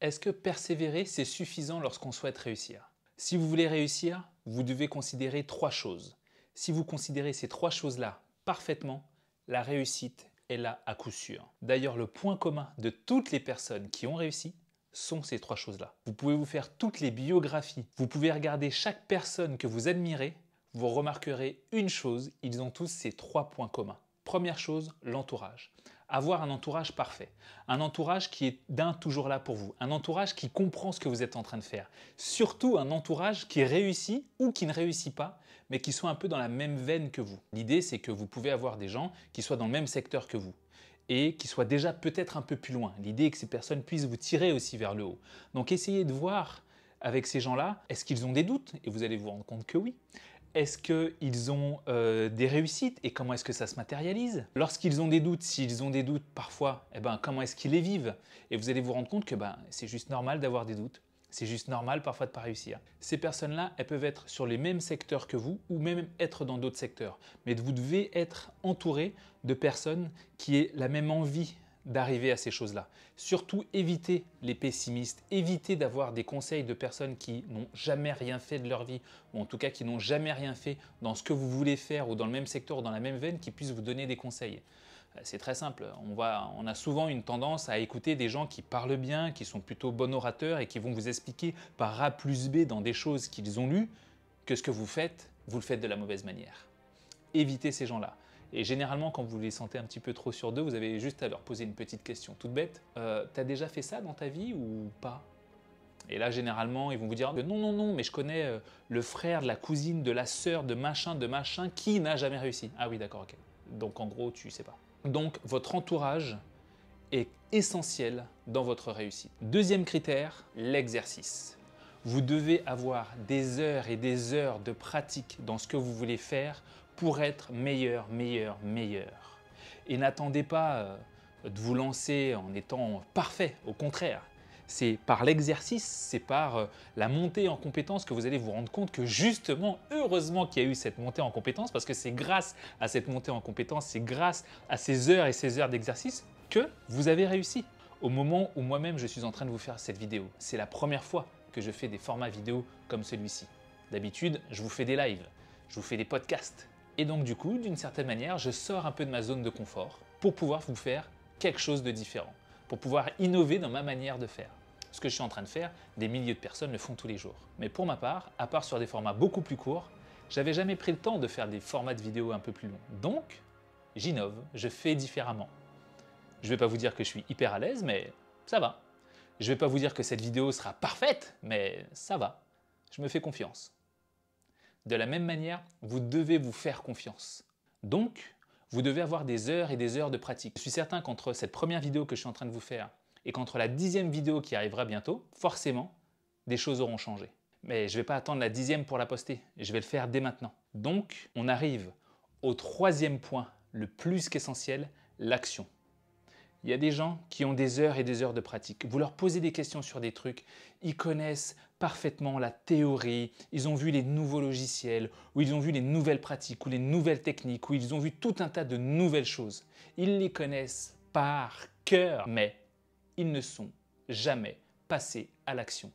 Est-ce que persévérer, c'est suffisant lorsqu'on souhaite réussir? Si vous voulez réussir, vous devez considérer trois choses. Si vous considérez ces trois choses-là parfaitement, la réussite est là à coup sûr. D'ailleurs, le point commun de toutes les personnes qui ont réussi sont ces trois choses-là. Vous pouvez vous faire toutes les biographies, vous pouvez regarder chaque personne que vous admirez, vous remarquerez une chose, ils ont tous ces trois points communs. Première chose, l'entourage. Avoir un entourage parfait. Un entourage qui est toujours là pour vous. Un entourage qui comprend ce que vous êtes en train de faire. Surtout un entourage qui réussit ou qui ne réussit pas, mais qui soit un peu dans la même veine que vous. L'idée, c'est que vous pouvez avoir des gens qui soient dans le même secteur que vous et qui soient déjà peut-être un peu plus loin. L'idée est que ces personnes puissent vous tirer aussi vers le haut. Donc essayez de voir avec ces gens-là, est-ce qu'ils ont des doutes? Et vous allez vous rendre compte que oui. Est-ce qu'ils ont des réussites et comment est-ce que ça se matérialise? Lorsqu'ils ont des doutes, s'ils ont des doutes parfois, comment est-ce qu'ils les vivent? Et vous allez vous rendre compte que c'est juste normal d'avoir des doutes. C'est juste normal parfois de ne pas réussir. Ces personnes-là, elles peuvent être sur les mêmes secteurs que vous ou même être dans d'autres secteurs. Mais vous devez être entouré de personnes qui aient la même envie d'arriver à ces choses-là. Surtout, évitez les pessimistes, évitez d'avoir des conseils de personnes qui n'ont jamais rien fait de leur vie, ou en tout cas qui n'ont jamais rien fait dans ce que vous voulez faire ou dans le même secteur ou dans la même veine, qui puissent vous donner des conseils. C'est très simple, on a souvent une tendance à écouter des gens qui parlent bien, qui sont plutôt bons orateurs et qui vont vous expliquer par A plus B dans des choses qu'ils ont lues que ce que vous le faites de la mauvaise manière. Évitez ces gens-là. Et généralement, quand vous les sentez un petit peu trop sur d'eux, vous avez juste à leur poser une petite question toute bête. T'as déjà fait ça dans ta vie ou pas? Et là, généralement, ils vont vous dire non, mais je connais le frère de la cousine, de la sœur, de machin, qui n'a jamais réussi. Ah oui, d'accord, ok. Donc en gros, tu sais pas. Donc votre entourage est essentiel dans votre réussite. Deuxième critère, l'exercice. Vous devez avoir des heures et des heures de pratique dans ce que vous voulez faire pour être meilleur. Et n'attendez pas de vous lancer en étant parfait, au contraire. C'est par l'exercice, c'est par la montée en compétence que vous allez vous rendre compte que justement, heureusement qu'il y a eu cette montée en compétence, parce que c'est grâce à cette montée en compétence, c'est grâce à ces heures et ces heures d'exercice que vous avez réussi. Au moment où moi-même je suis en train de vous faire cette vidéo, c'est la première fois que je fais des formats vidéo comme celui-ci. D'habitude, je vous fais des lives, je vous fais des podcasts. Et donc du coup, d'une certaine manière, je sors un peu de ma zone de confort pour pouvoir vous faire quelque chose de différent, pour pouvoir innover dans ma manière de faire. Ce que je suis en train de faire, des milliers de personnes le font tous les jours. Mais pour ma part, à part sur des formats beaucoup plus courts, j'avais jamais pris le temps de faire des formats de vidéo un peu plus longs. Donc, j'innove, je fais différemment. Je ne vais pas vous dire que je suis hyper à l'aise, mais ça va. Je ne vais pas vous dire que cette vidéo sera parfaite, mais ça va. Je me fais confiance. De la même manière, vous devez vous faire confiance. Donc, vous devez avoir des heures et des heures de pratique. Je suis certain qu'entre cette première vidéo que je suis en train de vous faire et qu'entre la 10e vidéo qui arrivera bientôt, forcément, des choses auront changé. Mais je ne vais pas attendre la 10e pour la poster, je vais le faire dès maintenant. Donc, on arrive au troisième point, le plus qu'essentiel, l'action. Il y a des gens qui ont des heures et des heures de pratique. Vous leur posez des questions sur des trucs, ils connaissent parfaitement la théorie, ils ont vu les nouveaux logiciels, ou ils ont vu les nouvelles pratiques, ou les nouvelles techniques, ou ils ont vu tout un tas de nouvelles choses. Ils les connaissent par cœur, mais ils ne sont jamais passés à l'action.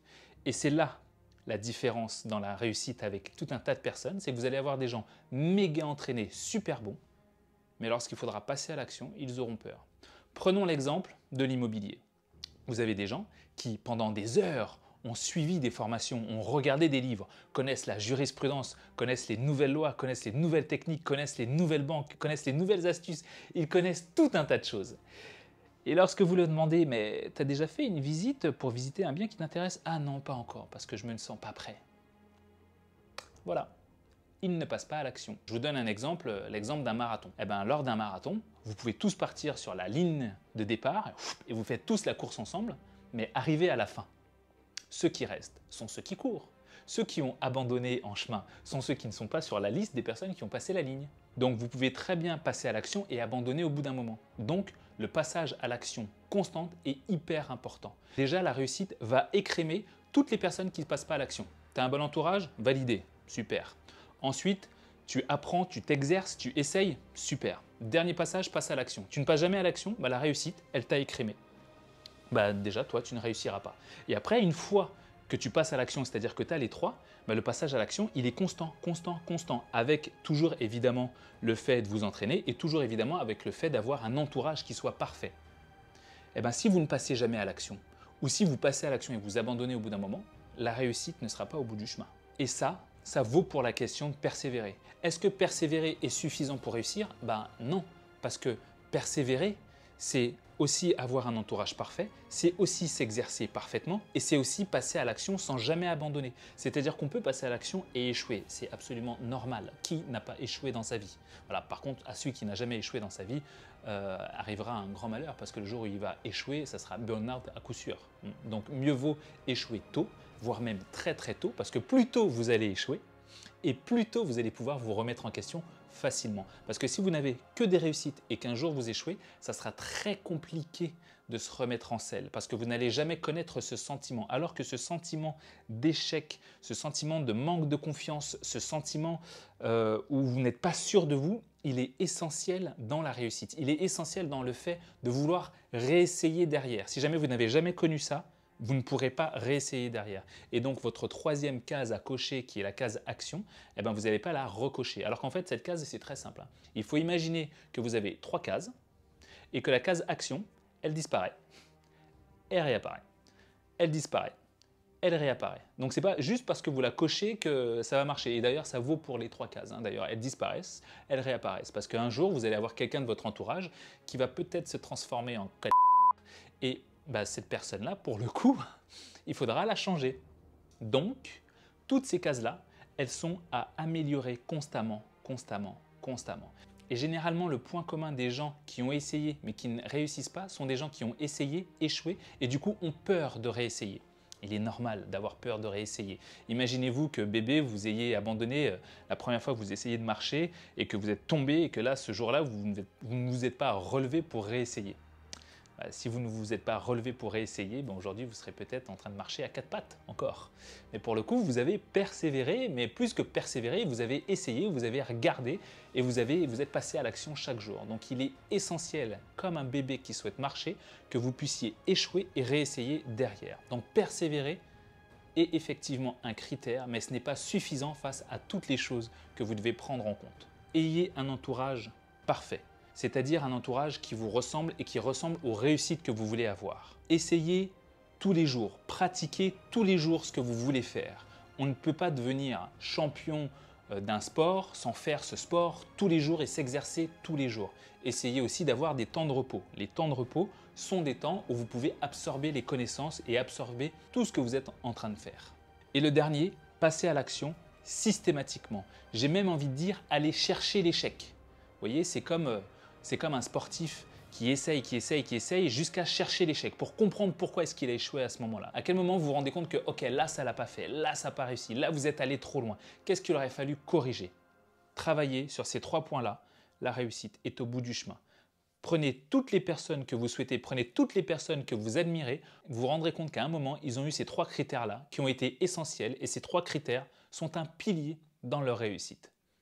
Et c'est là la différence dans la réussite avec tout un tas de personnes, c'est que vous allez avoir des gens méga entraînés, super bons, mais lorsqu'il faudra passer à l'action, ils auront peur. Prenons l'exemple de l'immobilier. Vous avez des gens qui, pendant des heures, ont suivi des formations, ont regardé des livres, connaissent la jurisprudence, connaissent les nouvelles lois, connaissent les nouvelles techniques, connaissent les nouvelles banques, connaissent les nouvelles astuces, ils connaissent tout un tas de choses. Et lorsque vous leur demandez, mais tu as déjà fait une visite pour visiter un bien qui t'intéresse? Ah non, pas encore, parce que je ne me sens pas prêt. Voilà. Ils ne passent pas à l'action. Je vous donne un exemple, l'exemple d'un marathon. Lors d'un marathon, vous pouvez tous partir sur la ligne de départ et vous faites tous la course ensemble, mais arrivez à la fin. Ceux qui restent sont ceux qui courent. Ceux qui ont abandonné en chemin sont ceux qui ne sont pas sur la liste des personnes qui ont passé la ligne. Donc vous pouvez très bien passer à l'action et abandonner au bout d'un moment. Donc le passage à l'action constante est hyper important. Déjà, la réussite va écrémer toutes les personnes qui ne passent pas à l'action. Tu as un bon entourage? Validé. Super. Ensuite, tu apprends, tu t'exerces, tu essayes, super. Dernier passage, passe à l'action. Tu ne passes jamais à l'action, la réussite, elle t'a écrémé. bah déjà, toi, tu ne réussiras pas. Et après, une fois que tu passes à l'action, c'est-à-dire que tu as les trois, bah, le passage à l'action, il est constant, constant, constant, avec toujours évidemment le fait de vous entraîner et toujours évidemment avec le fait d'avoir un entourage qui soit parfait. Et bien, si vous ne passez jamais à l'action, ou si vous passez à l'action et vous abandonnez au bout d'un moment, la réussite ne sera pas au bout du chemin. Et ça vaut pour la question de persévérer. Est-ce que persévérer est suffisant pour réussir? Ben non, parce que persévérer, c'est aussi avoir un entourage parfait, c'est aussi s'exercer parfaitement et c'est aussi passer à l'action sans jamais abandonner. C'est-à-dire qu'on peut passer à l'action et échouer, c'est absolument normal. Qui n'a pas échoué dans sa vie? Voilà. Par contre, à celui qui n'a jamais échoué dans sa vie, arrivera un grand malheur parce que le jour où il va échouer, ça sera burn-out à coup sûr. Donc mieux vaut échouer tôt, voire même très très tôt, parce que plus tôt vous allez échouer, et plus tôt vous allez pouvoir vous remettre en question facilement. Parce que si vous n'avez que des réussites et qu'un jour vous échouez, ça sera très compliqué de se remettre en selle parce que vous n'allez jamais connaître ce sentiment. Alors que ce sentiment d'échec, ce sentiment de manque de confiance, ce sentiment où vous n'êtes pas sûr de vous, il est essentiel dans la réussite. Il est essentiel dans le fait de vouloir réessayer derrière. Si jamais vous n'avez jamais connu ça, vous ne pourrez pas réessayer derrière. Et donc, votre troisième case à cocher, qui est la case action, eh ben, vous n'allez pas la recocher. Alors qu'en fait, cette case, c'est très simple. Il faut imaginer que vous avez 3 cases et que la case action, elle disparaît. Elle réapparaît. Elle disparaît. Elle réapparaît. Donc, ce n'est pas juste parce que vous la cochez que ça va marcher. Et d'ailleurs, ça vaut pour les 3 cases. D'ailleurs, elles disparaissent, elles réapparaissent. Parce qu'un jour, vous allez avoir quelqu'un de votre entourage qui va peut-être se transformer en et bah, cette personne-là, pour le coup, il faudra la changer. Donc, toutes ces cases-là, elles sont à améliorer constamment, constamment, constamment. Et généralement, le point commun des gens qui ont essayé mais qui ne réussissent pas sont des gens qui ont essayé, échoué et du coup ont peur de réessayer. Il est normal d'avoir peur de réessayer. Imaginez-vous que bébé, vous ayez abandonné la première fois que vous essayez de marcher et que vous êtes tombé et que là, ce jour-là, vous ne vous êtes pas relevé pour réessayer. Si vous ne vous êtes pas relevé pour réessayer, ben aujourd'hui vous serez peut-être en train de marcher à 4 pattes encore. Mais pour le coup, vous avez persévéré, mais plus que persévéré, vous avez essayé, vous avez regardé et vous êtes passé à l'action chaque jour. Donc il est essentiel, comme un bébé qui souhaite marcher, que vous puissiez échouer et réessayer derrière. Donc persévérer est effectivement un critère, mais ce n'est pas suffisant face à toutes les choses que vous devez prendre en compte. Ayez un entourage parfait. C'est-à-dire un entourage qui vous ressemble et qui ressemble aux réussites que vous voulez avoir. Essayez tous les jours, pratiquez tous les jours ce que vous voulez faire. On ne peut pas devenir champion d'un sport sans faire ce sport tous les jours et s'exercer tous les jours. Essayez aussi d'avoir des temps de repos. Les temps de repos sont des temps où vous pouvez absorber les connaissances et absorber tout ce que vous êtes en train de faire. Et le dernier, passez à l'action systématiquement. J'ai même envie de dire, allez chercher l'échec. Vous voyez, c'est comme un sportif qui essaye jusqu'à chercher l'échec pour comprendre pourquoi est-ce qu'il a échoué à ce moment-là. À quel moment vous vous rendez compte que ok, là ça l'a pas fait, là ça n'a pas réussi, là vous êtes allé trop loin. Qu'est-ce qu'il aurait fallu corriger? Travaillez sur ces 3 points-là, la réussite est au bout du chemin. Prenez toutes les personnes que vous souhaitez, prenez toutes les personnes que vous admirez, vous vous rendrez compte qu'à un moment, ils ont eu ces 3 critères-là qui ont été essentiels et ces 3 critères sont un pilier dans leur réussite.